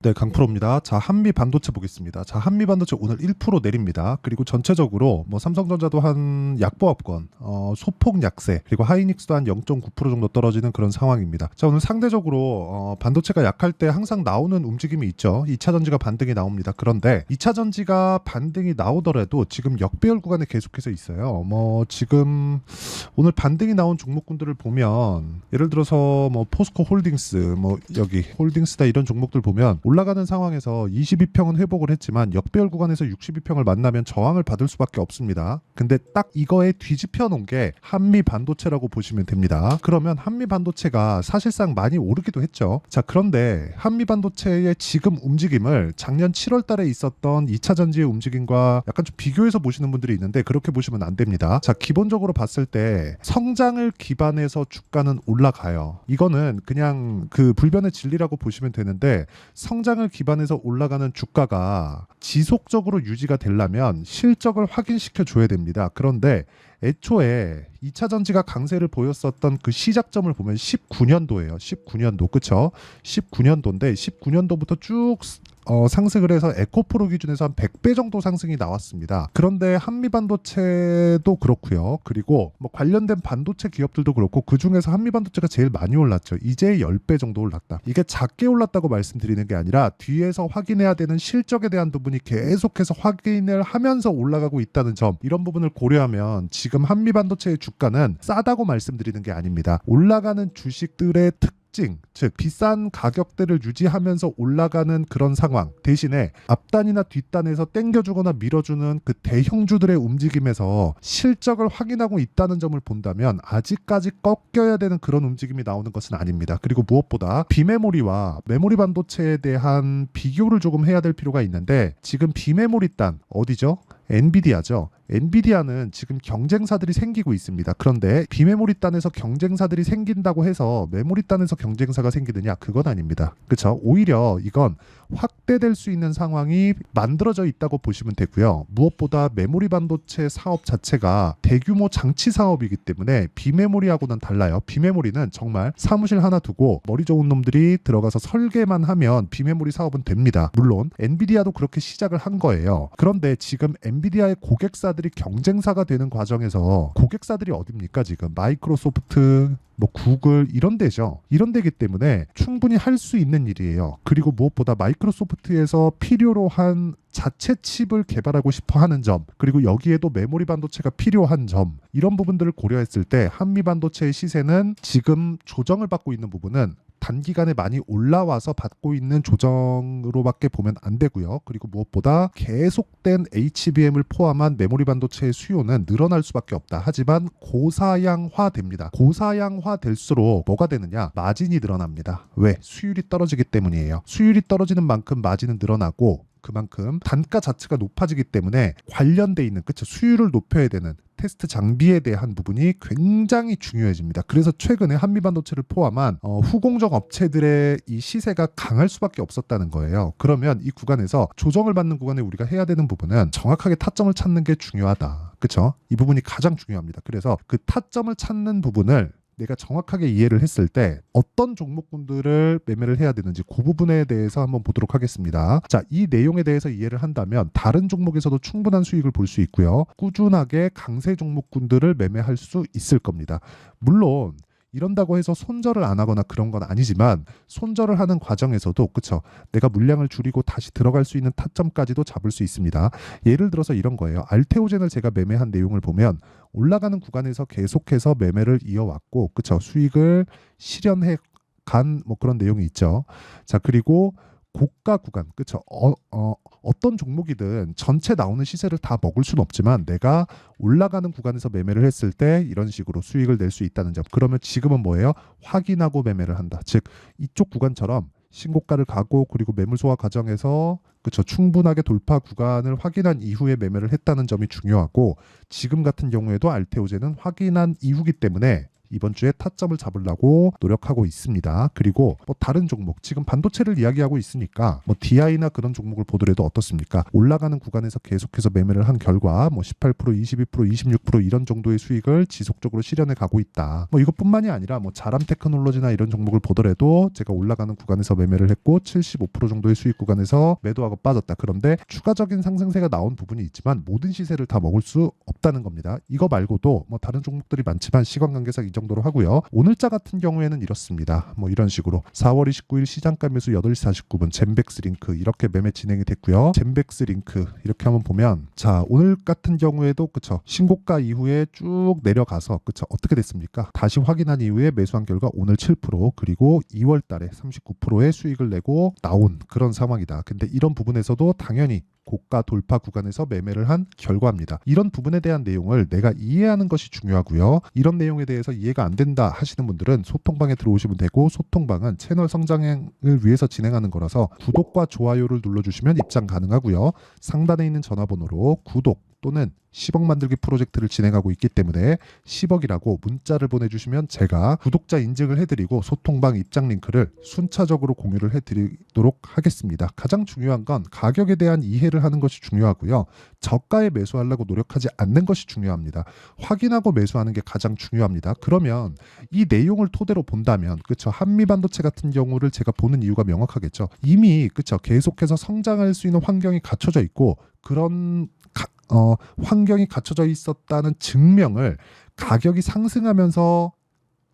네, 강프로입니다. 자, 한미 반도체 보겠습니다. 자, 한미 반도체 오늘 1% 내립니다. 그리고 전체적으로 뭐 삼성전자도 한 약보합권, 소폭 약세, 그리고 하이닉스도 한 0.9% 정도 떨어지는 그런 상황입니다. 자, 오늘 상대적으로 반도체가 약할 때 항상 나오는 움직임이 있죠. 2차 전지가 반등이 나옵니다. 그런데 2차 전지가 반등이 나오더라도 지금 역배열 구간에 계속해서 있어요. 뭐 지금 오늘 반등이 나온 종목군들을 보면 예를 들어서 뭐 포스코 홀딩스, 뭐 여기 홀딩스다 이런 종목들 보면 올라가는 상황에서 22평은 회복을 했지만 역배열 구간에서 62평을 만나면 저항을 받을 수밖에 없습니다. 근데 딱 이거에 뒤집혀 놓은 게 한미 반도체라고 보시면 됩니다. 그러면 한미 반도체가 사실상 많이 오르기도 했죠. 자, 그런데 한미 반도체의 지금 움직임을 작년 7월 달에 있었던 2차 전지의 움직임과 약간 좀 비교해서 보시는 분들이 있는데 그렇게 보시면 안 됩니다. 자, 기본적으로 봤을 때 성장을 기반해서 주가는 올라가요. 이거는 그냥 그 불변의 진리라고 보시면 되는데 성장을 기반해서 올라가는 주가가 지속적으로 유지가 되려면 실적을 확인시켜 줘야 됩니다. 그런데 애초에 2차 전지가 강세를 보였었던 그 시작점을 보면 19년도예요. 19년도. 그쵸? 19년도인데 19년도부터 쭉 상승을 해서 에코프로 기준에서 한 100배 정도 상승이 나왔습니다. 그런데 한미반도체도 그렇고요. 그리고 뭐 관련된 반도체 기업들도 그렇고 그중에서 한미반도체가 제일 많이 올랐죠. 이제 10배 정도 올랐다. 이게 작게 올랐다고 말씀드리는 게 아니라 뒤에서 확인해야 되는 실적에 대한 부분이 계속해서 확인을 하면서 올라가고 있다는 점, 이런 부분을 고려하면 지금 한미반도체의 주가는 싸다고 말씀드리는 게 아닙니다. 올라가는 주식들의 즉 비싼 가격대를 유지하면서 올라가는 그런 상황 대신에 앞단이나 뒷단에서 땡겨주거나 밀어주는 그 대형주들의 움직임에서 실적을 확인하고 있다는 점을 본다면 아직까지 꺾여야 되는 그런 움직임이 나오는 것은 아닙니다. 그리고 무엇보다 비메모리와 메모리 반도체에 대한 비교를 조금 해야 될 필요가 있는데 지금 비메모리 단 어디죠? 엔비디아죠. 엔비디아는 지금 경쟁사들이 생기고 있습니다. 그런데 비메모리 단에서 경쟁사들이 생긴다고 해서 메모리 단에서 경쟁사가 생기느냐? 그건 아닙니다. 그렇죠? 오히려 이건 확대될 수 있는 상황이 만들어져 있다고 보시면 되고요. 무엇보다 메모리 반도체 사업 자체가 대규모 장치 사업이기 때문에 비메모리하고는 달라요. 비메모리는 정말 사무실 하나 두고 머리 좋은 놈들이 들어가서 설계만 하면 비메모리 사업은 됩니다. 물론 엔비디아도 그렇게 시작을 한 거예요. 그런데 지금 엔비디아의 고객사들이 경쟁사가 되는 과정에서 고객사들이 어딥니까? 지금 마이크로소프트, 뭐 구글 이런 데죠. 이런 데기 때문에 충분히 할 수 있는 일이에요. 그리고 무엇보다 마이크로소프트에서 필요로 한 자체 칩을 개발하고 싶어 하는 점, 그리고 여기에도 메모리 반도체가 필요한 점, 이런 부분들을 고려했을 때 한미 반도체의 시세는 지금 조정을 받고 있는 부분은 단기간에 많이 올라와서 받고 있는 조정으로밖에 보면 안 되고요. 그리고 무엇보다 계속된 HBM을 포함한 메모리 반도체의 수요는 늘어날 수밖에 없다. 하지만 고사양화 됩니다. 고사양화 될수록 뭐가 되느냐? 마진이 늘어납니다. 왜? 수율이 떨어지기 때문이에요. 수율이 떨어지는 만큼 마진은 늘어나고 그만큼 단가 자체가 높아지기 때문에 관련돼 있는, 그쵸, 수율을 높여야 되는 테스트 장비에 대한 부분이 굉장히 중요해집니다. 그래서 최근에 한미반도체를 포함한 후공정 업체들의 이 시세가 강할 수밖에 없었다는 거예요. 그러면 이 구간에서 조정을 받는 구간에 우리가 해야 되는 부분은 정확하게 타점을 찾는 게 중요하다. 그렇죠? 이 부분이 가장 중요합니다. 그래서 그 타점을 찾는 부분을 내가 정확하게 이해를 했을 때 어떤 종목군들을 매매를 해야 되는지 그 부분에 대해서 한번 보도록 하겠습니다. 자, 이 내용에 대해서 이해를 한다면 다른 종목에서도 충분한 수익을 볼 수 있고요. 꾸준하게 강세 종목군들을 매매할 수 있을 겁니다. 물론 이런다고 해서 손절을 안 하거나 그런 건 아니지만 손절을 하는 과정에서도, 그쵸, 내가 물량을 줄이고 다시 들어갈 수 있는 타점까지도 잡을 수 있습니다. 예를 들어서 이런 거예요. 알테오젠을 제가 매매한 내용을 보면 올라가는 구간에서 계속해서 매매를 이어왔고, 그쵸, 수익을 실현해 간 뭐 그런 내용이 있죠. 자, 그리고 고가 구간, 그쵸, 어떤 종목이든 전체 나오는 시세를 다 먹을 수는 없지만 내가 올라가는 구간에서 매매를 했을 때 이런 식으로 수익을 낼 수 있다는 점. 그러면 지금은 뭐예요? 확인하고 매매를 한다. 즉 이쪽 구간처럼 신고가를 가고 그리고 매물 소화 과정에서, 그쵸, 충분하게 돌파 구간을 확인한 이후에 매매를 했다는 점이 중요하고, 지금 같은 경우에도 알테오젠은 확인한 이후기 때문에 이번 주에 타점을 잡으려고 노력하고 있습니다. 그리고 뭐 다른 종목, 지금 반도체를 이야기하고 있으니까 뭐 DI나 그런 종목을 보더라도 어떻습니까? 올라가는 구간에서 계속해서 매매를 한 결과 뭐 18%, 22%, 26% 이런 정도의 수익을 지속적으로 실현해 가고 있다. 뭐 이것뿐만이 아니라 뭐 자람 테크놀로지나 이런 종목을 보더라도 제가 올라가는 구간에서 매매를 했고 75% 정도의 수익 구간에서 매도하고 빠졌다. 그런데 추가적인 상승세가 나온 부분이 있지만 모든 시세를 다 먹을 수 없다는 겁니다. 이거 말고도 뭐 다른 종목들이 많지만 시간 관계상 이 정도로 하고요. 오늘자 같은 경우에는 이렇습니다. 뭐 이런 식으로 4월 29일 시장가 매수 8시 49분 젠백스 링크 이렇게 매매 진행이 됐고요. 젠백스 링크 이렇게 한번 보면 자 오늘 같은 경우에도 그쵸 신고가 이후에 쭉 내려가서 그쵸 어떻게 됐습니까? 다시 확인한 이후에 매수한 결과 오늘 7% 그리고 2월 달에 39%의 수익을 내고 나온 그런 상황이다. 근데 이런 부분에서도 당연히 고가 돌파 구간에서 매매를 한 결과입니다. 이런 부분에 대한 내용을 내가 이해하는 것이 중요하고요. 이런 내용에 대해서 이해가 안 된다 하시는 분들은 소통방에 들어오시면 되고 소통방은 채널 성장을 위해서 진행하는 거라서 구독과 좋아요를 눌러주시면 입장 가능하고요. 상단에 있는 전화번호로 구독 또는 10억 만들기 프로젝트를 진행하고 있기 때문에 10억이라고 문자를 보내주시면 제가 구독자 인증을 해드리고 소통방 입장 링크를 순차적으로 공유를 해드리도록 하겠습니다. 가장 중요한 건 가격에 대한 이해를 하는 것이 중요하고요. 저가에 매수하려고 노력하지 않는 것이 중요합니다. 확인하고 매수하는 게 가장 중요합니다. 그러면 이 내용을 토대로 본다면 그쵸 한미반도체 같은 경우를 제가 보는 이유가 명확하겠죠. 이미 그쵸 계속해서 성장할 수 있는 환경이 갖춰져 있고 그런 환경이 갖춰져 있었다는 증명을 가격이 상승하면서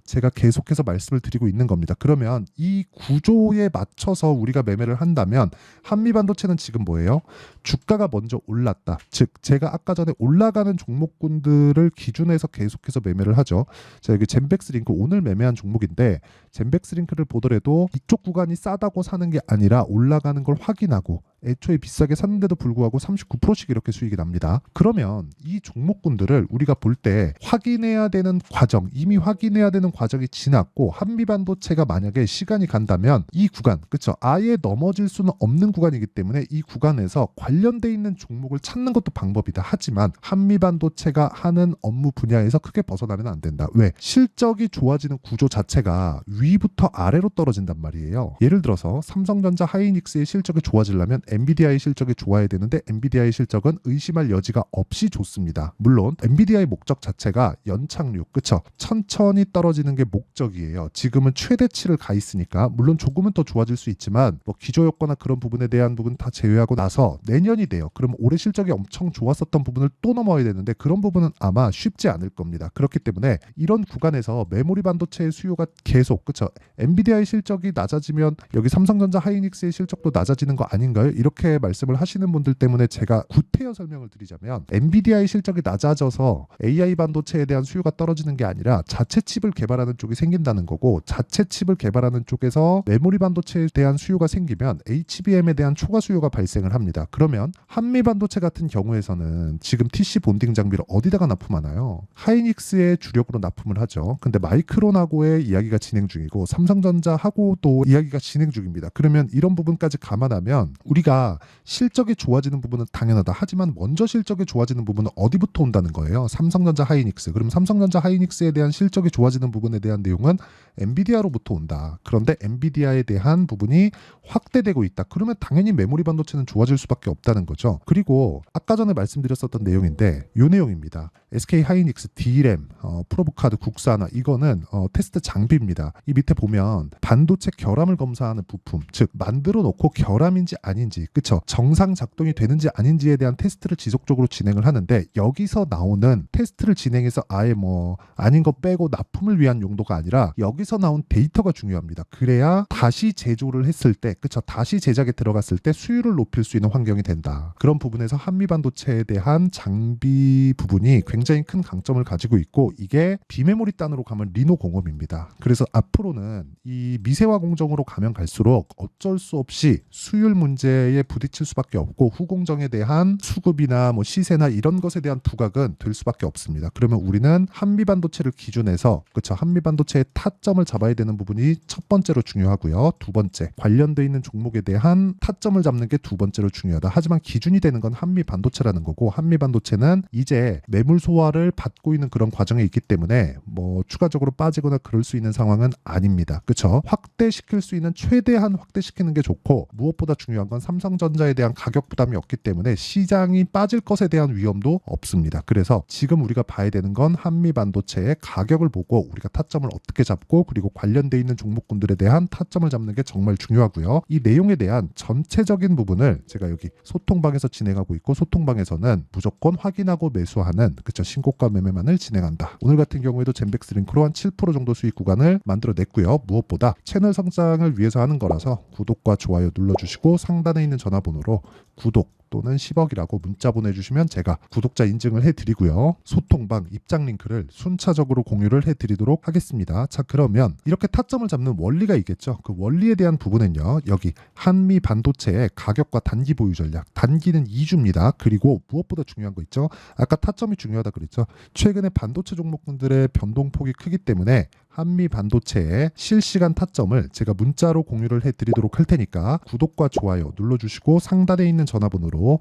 제가 계속해서 말씀을 드리고 있는 겁니다. 그러면 이 구조에 맞춰서 우리가 매매를 한다면 한미반도체는 지금 뭐예요? 주가가 먼저 올랐다. 즉 제가 아까 전에 올라가는 종목군들을 기준해서 계속해서 매매를 하죠. 자 여기 젠백스 링크 오늘 매매한 종목인데 젠백스 링크를 보더라도 이쪽 구간이 싸다고 사는 게 아니라 올라가는 걸 확인하고 애초에 비싸게 샀는데도 불구하고 39%씩 이렇게 수익이 납니다. 그러면 이 종목군들을 우리가 볼 때 확인해야 되는 과정, 이미 확인해야 되는 과정이 지났고 한미반도체가 만약에 시간이 간다면 이 구간, 그쵸? 아예 넘어질 수는 없는 구간이기 때문에 이 구간에서 관련돼 있는 종목을 찾는 것도 방법이다. 하지만 한미반도체가 하는 업무 분야에서 크게 벗어나면 안 된다. 왜? 실적이 좋아지는 구조 자체가 위부터 아래로 떨어진단 말이에요. 예를 들어서 삼성전자 하이닉스의 실적이 좋아지려면 엔비디아의 실적이 좋아야 되는데 엔비디아의 실적은 의심할 여지가 없이 좋습니다. 물론 엔비디아의 목적 자체가 연착륙, 그쵸? 천천히 떨어지는 게 목적이에요. 지금은 최대치를 가 있으니까 물론 조금은 더 좋아질 수 있지만 뭐 기저효과나 그런 부분에 대한 부분 다 제외하고 나서 내년이 돼요. 그럼 올해 실적이 엄청 좋았었던 부분을 또 넘어야 되는데 그런 부분은 아마 쉽지 않을 겁니다. 그렇기 때문에 이런 구간에서 메모리 반도체의 수요가 계속 그쵸? 엔비디아의 실적이 낮아지면 여기 삼성전자 하이닉스의 실적도 낮아지는 거 아닌가요? 이렇게 말씀을 하시는 분들 때문에 제가 구태여 설명을 드리자면 엔비디아의 실적이 낮아져서 AI 반도체에 대한 수요가 떨어지는 게 아니라 자체 칩을 개발하는 쪽이 생긴다는 거고 자체 칩을 개발하는 쪽에서 메모리 반도체에 대한 수요가 생기면 HBM에 대한 초과 수요가 발생을 합니다. 그러면 한미 반도체 같은 경우에서는 지금 TC 본딩 장비를 어디다가 납품하나요? 하이닉스의 주력으로 납품을 하죠. 근데 마이크론하고의 이야기가 진행 중이고 삼성전자하고도 이야기가 진행 중입니다. 그러면 이런 부분까지 감안하면 우리가 실적이 좋아지는 부분은 당연하다. 하지만 먼저 실적이 좋아지는 부분은 어디부터 온다는 거예요? 삼성전자 하이닉스. 그럼 삼성전자 하이닉스에 대한 실적이 좋아지는 부분에 대한 내용은 엔비디아로부터 온다. 그런데 엔비디아에 대한 부분이 확대되고 있다. 그러면 당연히 메모리 반도체는 좋아질 수밖에 없다는 거죠. 그리고 아까 전에 말씀드렸었던 내용인데 이 내용입니다. SK 하이닉스 D램, 프로브카드 국산화 이거는 테스트 장비입니다. 이 밑에 보면 반도체 결함을 검사하는 부품, 즉 만들어 놓고 결함인지 아닌지, 그쵸? 정상 작동이 되는지 아닌지에 대한 테스트를 지속적으로 진행을 하는데 여기서 나오는 테스트를 진행해서 아예 뭐 아닌 거 빼고 납품을 위한 용도가 아니라 여기서 나온 데이터가 중요합니다. 그래야 다시 제조를 했을 때, 그쵸? 다시 제작에 들어갔을 때 수율을 높일 수 있는 환경이 된다. 그런 부분에서 한미 반도체에 대한 장비 부분이 굉장히 큰 강점을 가지고 있고 이게 비메모리 단으로 가면 리노 공업입니다. 그래서 앞으로는 이 미세화 공정으로 가면 갈수록 어쩔 수 없이 수율 문제 반도체에 부딪힐 수밖에 없고 후공정에 대한 수급이나 뭐 시세나 이런 것에 대한 부각은 될 수밖에 없습니다. 그러면 우리는 한미 반도체를 기준해서 그렇죠. 한미 반도체의 타점을 잡아야 되는 부분이 첫 번째로 중요하고요. 두 번째, 관련돼 있는 종목에 대한 타점을 잡는 게 두 번째로 중요하다. 하지만 기준이 되는 건 한미 반도체라는 거고, 한미 반도체는 이제 매물 소화를 받고 있는 그런 과정에 있기 때문에 뭐 추가적으로 빠지거나 그럴 수 있는 상황은 아닙니다. 그렇죠? 확대시킬 수 있는 최대한 확대시키는 게 좋고, 무엇보다 중요한 건 삼성전자에 대한 가격 부담이 없기 때문에 시장이 빠질 것에 대한 위험도 없습니다. 그래서 지금 우리가 봐야 되는 건 한미 반도체의 가격을 보고 우리가 타점을 어떻게 잡고, 그리고 관련돼 있는 종목군들에 대한 타점을 잡는 게 정말 중요하고요. 이 내용에 대한 전체적인 부분을 제가 여기 소통방에서 진행하고 있고, 소통방에서는 무조건 확인하고 매수하는 그쵸 신고가 매매만을 진행한다. 오늘 같은 경우에도 젠백스 링크로 한 7% 정도 수익 구간을 만들어냈고요. 무엇보다 채널 성장을 위해서 하는 거라서 구독과 좋아요 눌러주시고, 상단에 있는 전화번호로 구독 또는 10억이라고 문자 보내주시면 제가 구독자 인증을 해드리고요. 소통방 입장 링크를 순차적으로 공유를 해드리도록 하겠습니다. 자, 그러면 이렇게 타점을 잡는 원리가 있겠죠. 그 원리에 대한 부분은요, 여기 한미 반도체의 가격과 단기 보유 전략, 단기는 2주입니다. 그리고 무엇보다 중요한 거 있죠. 아까 타점이 중요하다 그랬죠. 최근에 반도체 종목군들의 변동폭이 크기 때문에 한미 반도체의 실시간 타점을 제가 문자로 공유를 해드리도록 할 테니까 구독과 좋아요 눌러주시고, 상단에 있는 전화번호로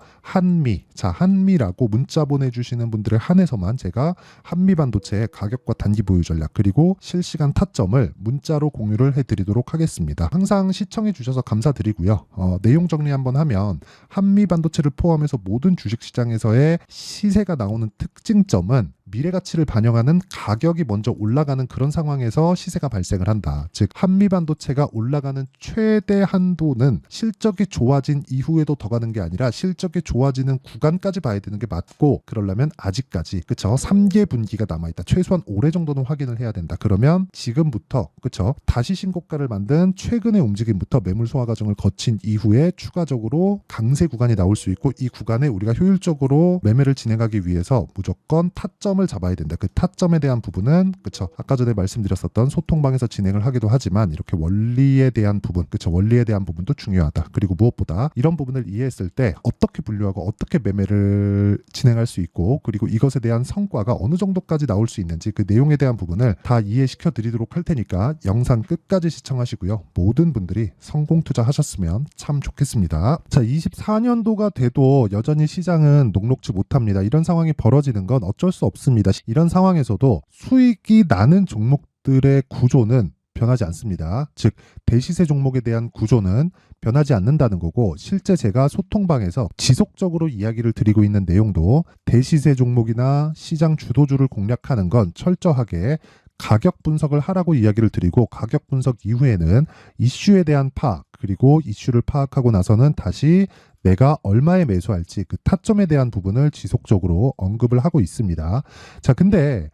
한미라고 문자 보내주시는 분들을 한해서만 제가 한미 반도체의 가격과 단기 보유 전략 그리고 실시간 타점을 문자로 공유를 해드리도록 하겠습니다. 항상 시청해 주셔서 감사드리고요. 내용 정리 한번 하면, 한미 반도체를 포함해서 모든 주식시장에서의 시세가 나오는 특징점은 미래 가치를 반영하는 가격이 먼저 올라가는 그런 상황에서 시세가 발생을 한다. 즉 한미 반도체가 올라가는 최대 한도는 실적이 좋아진 이후에도 더 가는 게 아니라 실적이 좋아지는 구간까지 봐야 되는 게 맞고, 그러려면 아직까지 그쵸 3개 분기가 남아있다. 최소한 올해 정도는 확인을 해야 된다. 그러면 지금부터 그쵸 다시 신고가를 만든 최근의 움직임부터 매물 소화 과정을 거친 이후에 추가적으로 강세 구간이 나올 수 있고, 이 구간에 우리가 효율적으로 매매를 진행하기 위해서 무조건 타점을 잡아야 된다. 그 타점에 대한 부분은 그쵸 아까 전에 말씀드렸었던 소통방에서 진행을 하기도 하지만, 이렇게 원리에 대한 부분 그쵸 원리에 대한 부분도 중요하다. 그리고 무엇보다 이런 부분을 이해했을 때 어떻게 분류하고 어떻게 매매를 진행할 수 있고, 그리고 이것에 대한 성과가 어느 정도까지 나올 수 있는지 그 내용에 대한 부분을 다 이해시켜 드리도록 할 테니까 영상 끝까지 시청하시고요. 모든 분들이 성공 투자하셨으면 참 좋겠습니다. 자, 24년도가 돼도 여전히 시장은 녹록지 못합니다. 이런 상황이 벌어지는 건 어쩔 수 없습니다. 이런 상황에서도 수익이 나는 종목들의 구조는 변하지 않습니다. 즉 대시세 종목에 대한 구조는 변하지 않는다는 거고, 실제 제가 소통방에서 지속적으로 이야기를 드리고 있는 내용도 대시세 종목이나 시장 주도주를 공략하는 건 철저하게 가격 분석을 하라고 이야기를 드리고, 가격 분석 이후에는 이슈에 대한 파악, 그리고 이슈를 파악하고 나서는 다시 내가 얼마에 매수할지 그 타점에 대한 부분을 지속적으로 언급을 하고 있습니다. 자, 근데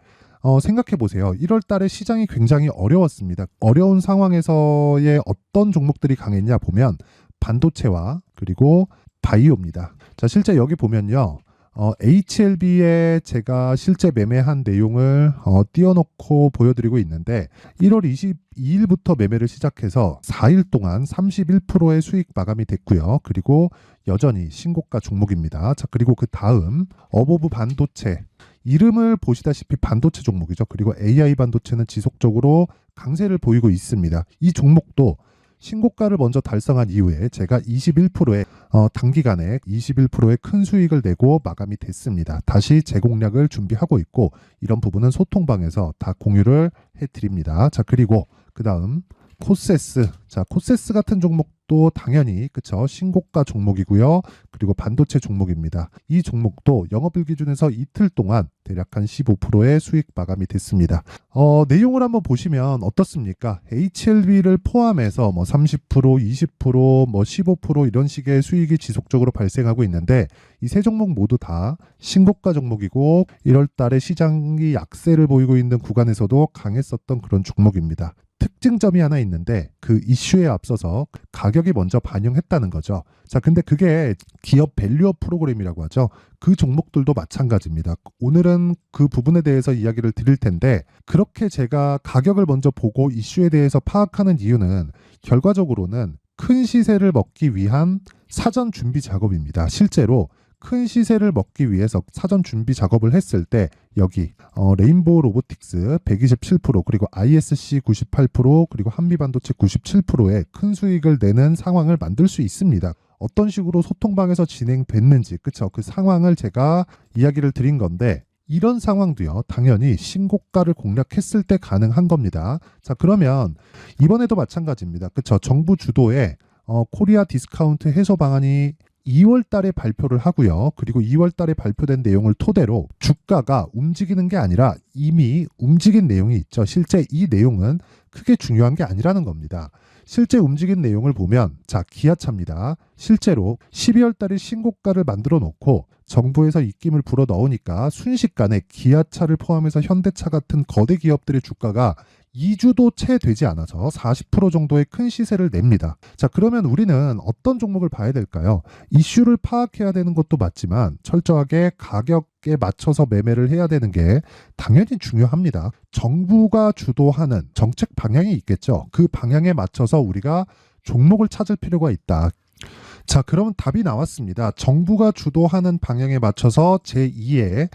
생각해 보세요. 1월 달에 시장이 굉장히 어려웠습니다. 어려운 상황에서의 어떤 종목들이 강했냐 보면 반도체와 그리고 바이오입니다. 자, 실제 여기 보면요. HLB에 제가 실제 매매한 내용을 띄워놓고 보여드리고 있는데, 1월 22일부터 매매를 시작해서 4일 동안 31%의 수익 마감이 됐고요. 그리고 여전히 신고가 종목입니다. 자, 그리고 그 다음 어보브 반도체, 이름을 보시다시피 반도체 종목이죠. 그리고 AI 반도체는 지속적으로 강세를 보이고 있습니다. 이 종목도 신고가를 먼저 달성한 이후에 제가 21%의 단기간에 21%의 큰 수익을 내고 마감이 됐습니다. 다시 재공략을 준비하고 있고, 이런 부분은 소통방에서 다 공유를 해드립니다. 자, 그리고 그 다음 코세스. 자, 코세스 같은 종목도 당연히 그쵸 신고가 종목이고요. 그리고 반도체 종목입니다. 이 종목도 영업일 기준에서 이틀 동안 대략 한 15%의 수익 마감이 됐습니다. 내용을 한번 보시면 어떻습니까? HLB를 포함해서 뭐 30%, 20%, 뭐 15% 이런 식의 수익이 지속적으로 발생하고 있는데, 이 세 종목 모두 다 신고가 종목이고 1월 달에 시장이 약세를 보이고 있는 구간에서도 강했었던 그런 종목입니다. 특징점이 하나 있는데, 그 이슈에 앞서서 가격이 먼저 반영했다는 거죠. 자, 근데 그게 기업 밸류업 프로그램이라고 하죠. 그 종목들도 마찬가지입니다. 오늘은 그 부분에 대해서 이야기를 드릴 텐데, 그렇게 제가 가격을 먼저 보고 이슈에 대해서 파악하는 이유는 결과적으로는 큰 시세를 먹기 위한 사전 준비 작업입니다. 실제로 큰 시세를 먹기 위해서 사전 준비 작업을 했을 때 여기 레인보우 로보틱스 127% 그리고 ISC 98% 그리고 한미반도체 97%의 큰 수익을 내는 상황을 만들 수 있습니다. 어떤 식으로 소통방에서 진행됐는지 그쵸? 그 상황을 제가 이야기를 드린 건데 이런 상황도요 당연히 신고가를 공략했을 때 가능한 겁니다. 자 그러면 이번에도 마찬가지입니다. 그쵸? 정부 주도의 코리아 디스카운트 해소 방안이 2월 달에 발표를 하고요. 그리고 2월 달에 발표된 내용을 토대로 주가가 움직이는 게 아니라 이미 움직인 내용이 있죠. 실제 이 내용은 크게 중요한 게 아니라는 겁니다. 실제 움직인 내용을 보면 자 기아차입니다. 실제로 12월 달에 신고가를 만들어 놓고 정부에서 입김을 불어 넣으니까 순식간에 기아차를 포함해서 현대차 같은 거대 기업들의 주가가 2주도 채 되지 않아서 40% 정도의 큰 시세를 냅니다. 자, 그러면 우리는 어떤 종목을 봐야 될까요? 이슈를 파악해야 되는 것도 맞지만 철저하게 가격에 맞춰서 매매를 해야 되는 게 당연히 중요합니다. 정부가 주도하는 정책 방향이 있겠죠. 그 방향에 맞춰서 우리가 종목을 찾을 필요가 있다. 자, 그러면 답이 나왔습니다. 정부가 주도하는 방향에 맞춰서 제2의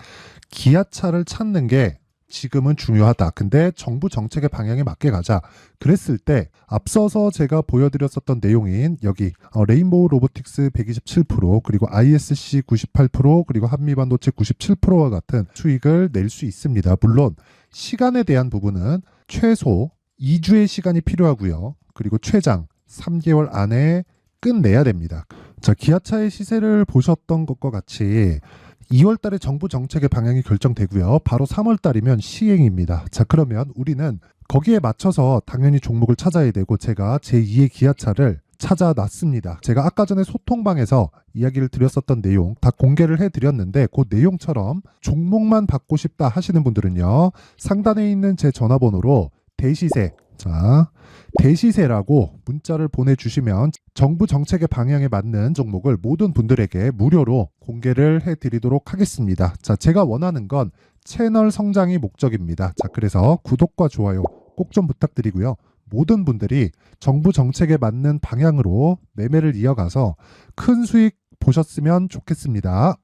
기아차를 찾는 게 지금은 중요하다. 근데 정부 정책의 방향에 맞게 가자. 그랬을 때 앞서서 제가 보여드렸었던 내용인 여기 레인보우 로보틱스 127% 그리고 ISC 98% 그리고 한미반도체 97%와 같은 수익을 낼 수 있습니다. 물론 시간에 대한 부분은 최소 2주의 시간이 필요하고요. 그리고 최장 3개월 안에 끝내야 됩니다. 자, 기아차의 시세를 보셨던 것과 같이 2월 달에 정부 정책의 방향이 결정되고요. 바로 3월 달이면 시행입니다. 자, 그러면 우리는 거기에 맞춰서 당연히 종목을 찾아야 되고 제가 제2의 기아차를 찾아놨습니다. 제가 아까 전에 소통방에서 이야기를 드렸었던 내용 다 공개를 해드렸는데 그 내용처럼 종목만 받고 싶다 하시는 분들은요. 상단에 있는 제 전화번호로 대시세 자, 대시세라고 문자를 보내주시면 정부 정책의 방향에 맞는 종목을 모든 분들에게 무료로 공개를 해드리도록 하겠습니다. 자, 제가 원하는 건 채널 성장이 목적입니다. 자, 그래서 구독과 좋아요 꼭 좀 부탁드리고요. 모든 분들이 정부 정책에 맞는 방향으로 매매를 이어가서 큰 수익 보셨으면 좋겠습니다.